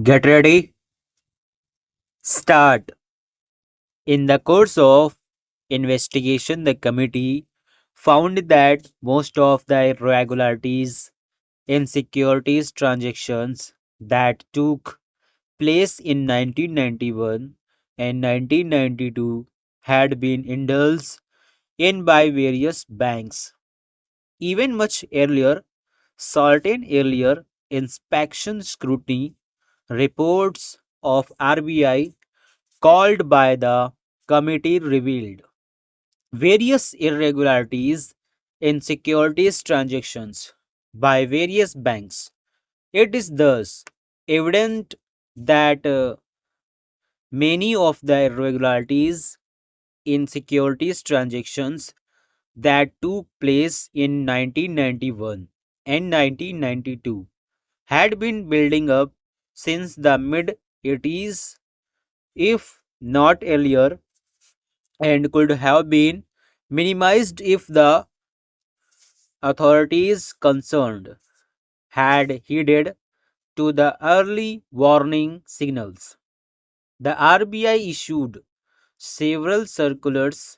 Get ready, start. In the course of investigation, the committee found that most of the irregularities in securities transactions that took place in 1991 and 1992 had been indulged in by various banks. Even much earlier, certain earlier inspection scrutiny reports of RBI called by the committee revealed various irregularities in securities transactions by various banks. It is thus evident that many of the irregularities in securities transactions that took place in 1991 and 1992 had been building up since the mid 80s, if not earlier, and could have been minimized if the authorities concerned had heeded to the early warning signals. The RBI issued several circulars,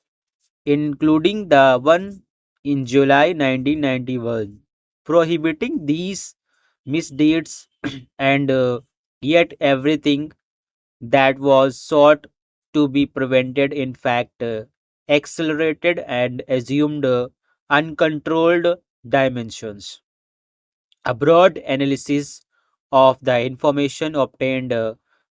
including the one in July 1991, prohibiting these misdeeds and yet everything that was sought to be prevented, in fact, accelerated and assumed uncontrolled dimensions. A broad analysis of the information obtained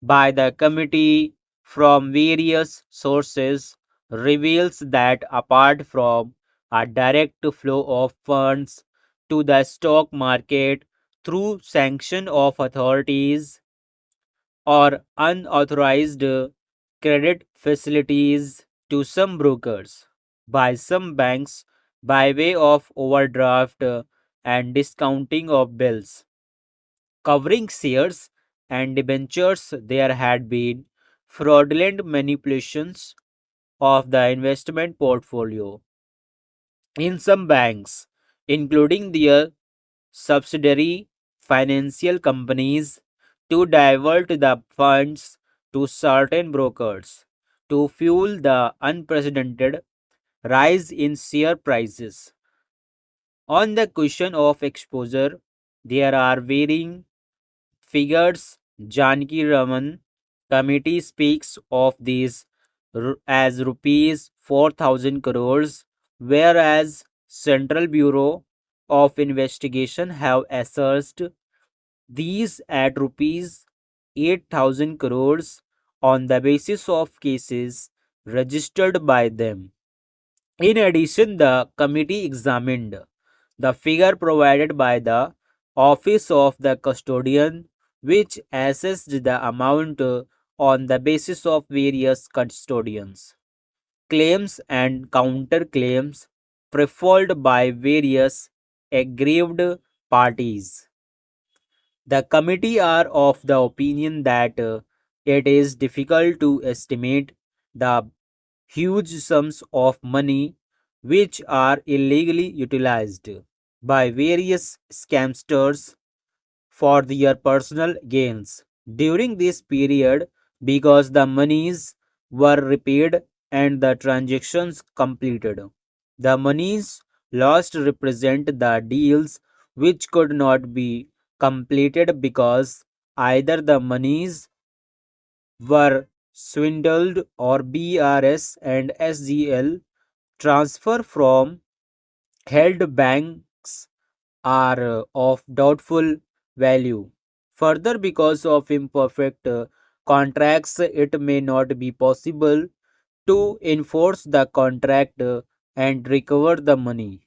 by the committee from various sources reveals that apart from a direct flow of funds to the stock market through sanction of authorities or unauthorized credit facilities to some brokers by some banks by way of overdraft and discounting of bills covering shares and debentures, there had been fraudulent manipulations of the investment portfolio in some banks, including their subsidiary financial companies, to divert the funds to certain brokers to fuel the unprecedented rise in share prices. On the question of exposure, there are varying figures. Janki Raman committee speaks of these as rupees 4,000 crores, whereas Central Bureau of Investigation have assessed these at rupees 8,000 crores on the basis of cases registered by them. In addition, the committee examined the figure provided by the Office of the Custodian, which assessed the amount on the basis of various custodians, claims and counterclaims preferred by various aggrieved parties. The committee are of the opinion that it is difficult to estimate the huge sums of money which are illegally utilized by various scamsters for their personal gains during this period because the monies were repaid and the transactions completed. The monies lost represent the deals which could not be completed because either the monies were swindled or BRS and SGL transfer from held banks are of doubtful value. Further, because of imperfect contracts, it may not be possible to enforce the contract and recover the money.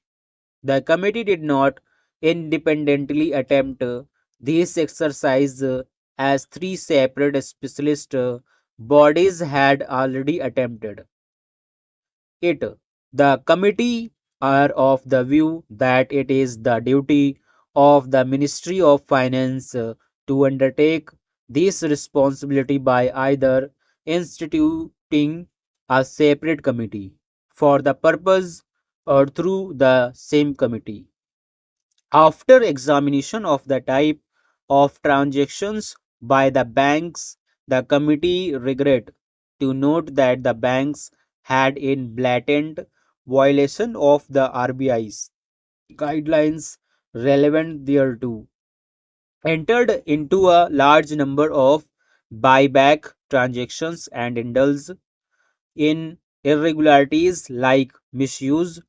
The committee did not independently attempt this exercise as three separate specialist bodies had already attempted it. The committee are of the view that it is the duty of the Ministry of Finance to undertake this responsibility by either instituting a separate committee for the purpose or through the same committee. After examination of the type of transactions by the banks. The committee regret to note that the banks had in blatant violation of the RBI's guidelines relevant thereto entered into a large number of buyback transactions and indulged in irregularities like misuse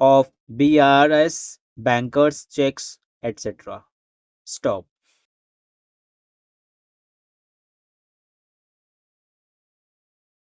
of BRS, bankers' checks, etc. Stop.